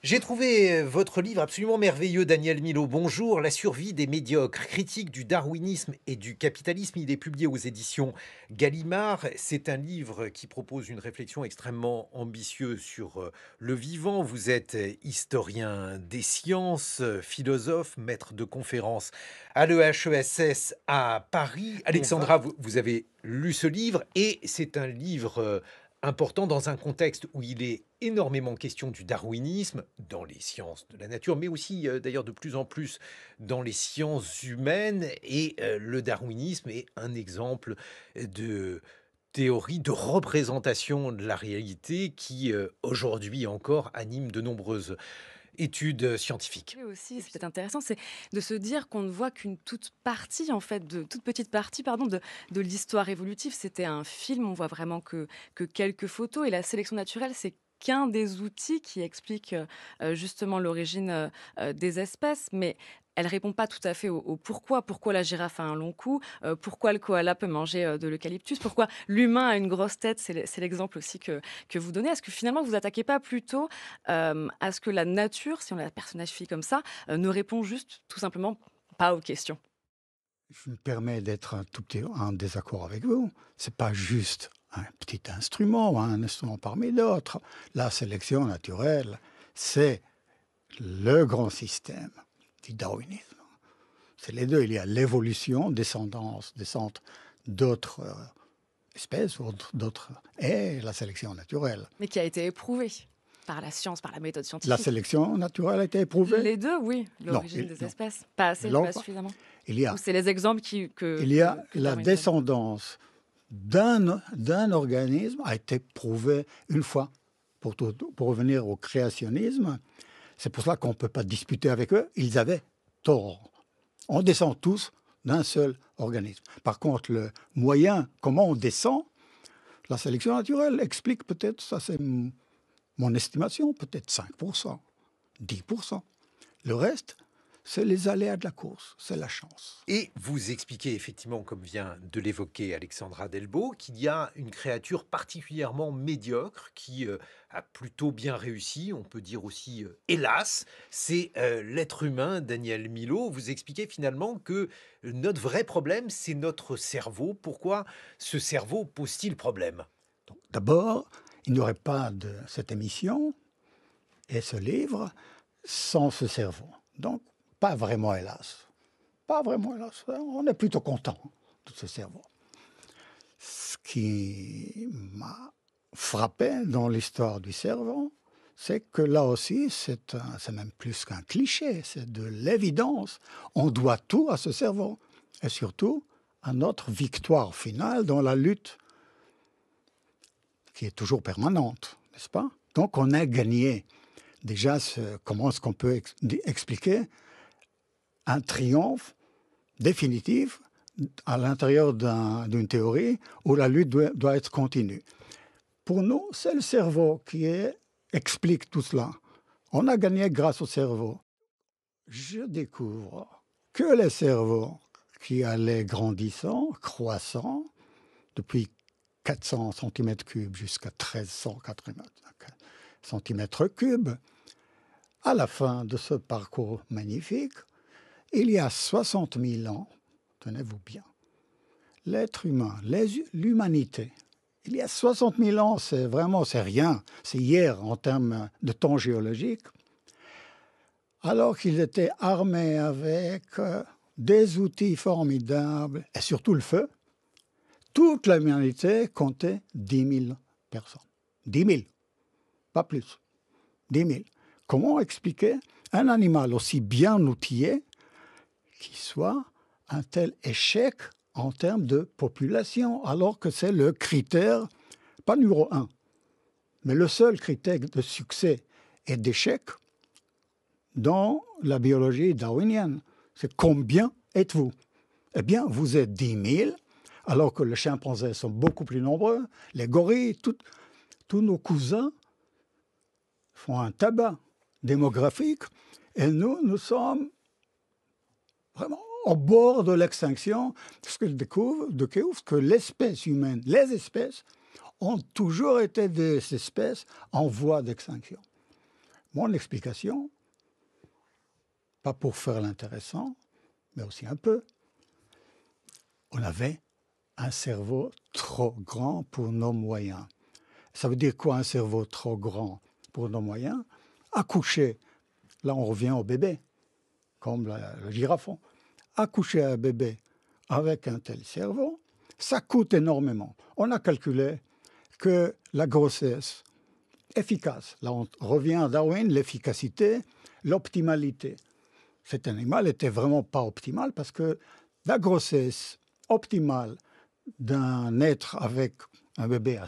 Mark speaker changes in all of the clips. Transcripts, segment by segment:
Speaker 1: J'ai trouvé votre livre absolument merveilleux, Daniel Milo. Bonjour, La survie des médiocres, critique du darwinisme et du capitalisme. Il est publié aux éditions Gallimard. C'est un livre qui propose une réflexion extrêmement ambitieuse sur le vivant. Vous êtes historien des sciences, philosophe, maître de conférences à l'EHESS à Paris. Alexandra, vous avez lu ce livre et c'est un livre important dans un contexte où il est énormément question du darwinisme dans les sciences de la nature, mais aussi d'ailleurs de plus en plus dans les sciences humaines. Et le darwinisme est un exemple de théorie de représentation de la réalité qui aujourd'hui encore anime de nombreuses études scientifiques.
Speaker 2: Oui, aussi, c'est peut-être intéressant, c'est de se dire qu'on ne voit qu'une toute partie, en fait, de toute petite partie, pardon, de l'histoire évolutive. C'était un film, on voit vraiment que quelques photos, et la sélection naturelle, c'est qu'un des outils qui explique justement l'origine des espèces, mais elle répond pas tout à fait au pourquoi. Pourquoi la girafe a un long cou, pourquoi le koala peut manger de l'eucalyptus, pourquoi l'humain a une grosse tête, c'est l'exemple aussi que vous donnez. Est-ce que finalement vous attaquez pas plutôt à ce que la nature, si on la personnifie comme ça, ne répond juste tout simplement pas aux questions.
Speaker 3: Je me permets d'être un tout petit en désaccord avec vous. C'est pas juste un petit instrument ou un instrument parmi d'autres. La sélection naturelle, c'est le grand système du darwinisme. C'est les deux. Il y a l'évolution, descendance, descente d'autres espèces ou d'autres, et la sélection naturelle.
Speaker 2: Mais qui a été éprouvé par la science, par la méthode
Speaker 3: La
Speaker 2: scientifique.
Speaker 3: sélection naturelle a été éprouvée?
Speaker 2: Les deux, oui,
Speaker 3: Non,
Speaker 2: l'origine des
Speaker 3: non.
Speaker 2: espèces. Pas assez,
Speaker 3: Non,
Speaker 2: pas
Speaker 3: pas.
Speaker 2: suffisamment.
Speaker 3: Il y a,
Speaker 2: Ou c'est les exemples
Speaker 3: il y a
Speaker 2: que
Speaker 3: la
Speaker 2: Darwin donne.
Speaker 3: descendance d'un organisme a été prouvé une fois. Pour revenir au créationnisme, c'est pour cela qu'on ne peut pas disputer avec eux. Ils avaient tort. On descend tous d'un seul organisme. Par contre, le moyen, comment on descend, la sélection naturelle explique peut-être, ça c'est mon estimation, peut-être 5%, 10%. Le reste, c'est les aléas de la course, c'est la chance.
Speaker 1: Et vous expliquez effectivement, comme vient de l'évoquer Alexandra Delbo, qu'il y a une créature particulièrement médiocre qui a plutôt bien réussi, on peut dire aussi hélas, c'est l'être humain, Daniel Milo. Vous expliquez finalement que notre vrai problème, c'est notre cerveau. Pourquoi ce cerveau pose-t-il problème?
Speaker 3: Donc, d'abord, il n'y aurait pas de cette émission et ce livre sans ce cerveau. Donc, pas vraiment hélas. Pas vraiment hélas. On est plutôt content de ce cerveau. Ce qui m'a frappé dans l'histoire du cerveau, c'est que là aussi, c'est même plus qu'un cliché, c'est de l'évidence. On doit tout à ce cerveau. Et surtout, à notre victoire finale dans la lutte qui est toujours permanente, n'est-ce pas? Donc on a gagné. Déjà, comment est-ce qu'on peut expliquer un triomphe définitif à l'intérieur d'une théorie où la lutte doit être continue? Pour nous, c'est le cerveau qui explique tout cela. On a gagné grâce au cerveau. Je découvre que les cerveaux qui allaient grandissant, croissant, depuis 400 cm3 jusqu'à 1380 cm3, à la fin de ce parcours magnifique, il y a 60 000 ans, tenez-vous bien, l'être humain, l'humanité, il y a 60 000 ans, c'est rien, c'est hier en termes de temps géologique, alors qu'ils étaient armés avec des outils formidables, et surtout le feu. Toute l'humanité comptait 10 000 personnes. 10 000, pas plus. 10 000. Comment expliquer un animal aussi bien outillé qui soit un tel échec en termes de population, alors que c'est le critère, pas numéro un, mais le seul critère de succès et d'échec dans la biologie darwinienne. C'est combien êtes-vous? Eh bien, vous êtes 10 000, alors que les chimpanzés sont beaucoup plus nombreux, les gorilles, tous nos cousins font un tabac démographique, et nous sommes vraiment au bord de l'extinction, parce que je découvre que l'espèce humaine, les espèces, ont toujours été des espèces en voie d'extinction. Mon explication, pas pour faire l'intéressant, mais aussi un peu, on avait un cerveau trop grand pour nos moyens. Ça veut dire quoi un cerveau trop grand pour nos moyens? Accoucher, là on revient au bébé, comme le girafon. Accoucher un bébé avec un tel cerveau, ça coûte énormément. On a calculé que la grossesse efficace, là on revient à Darwin, l'efficacité, l'optimalité. Cet animal n'était vraiment pas optimal parce que la grossesse optimale d'un être avec un bébé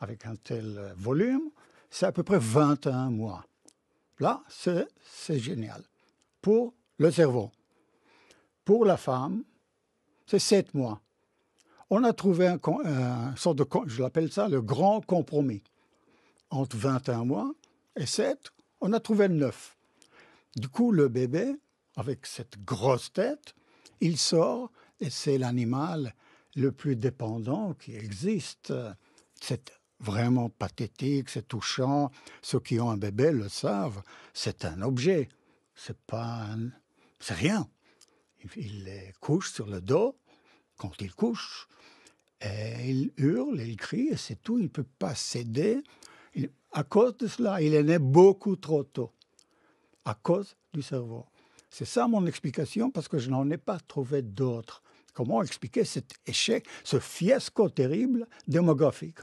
Speaker 3: avec un tel volume, c'est à peu près 21 mois. Là, c'est génial. Pour le cerveau. Pour la femme, c'est 7 mois. On a trouvé un sorte de, je l'appelle ça, le grand compromis. Entre 21 mois et 7, on a trouvé 9. Du coup, le bébé, avec cette grosse tête, il sort et c'est l'animal le plus dépendant qui existe. C'est vraiment pathétique, c'est touchant. Ceux qui ont un bébé le savent. C'est un objet. C'est rien. Il les couche sur le dos quand il couche. Et il hurle, il crie, et c'est tout. Il ne peut pas céder. À cause de cela, il est né beaucoup trop tôt. À cause du cerveau. C'est ça mon explication, parce que je n'en ai pas trouvé d'autres. Comment expliquer cet échec, ce fiasco terrible démographique?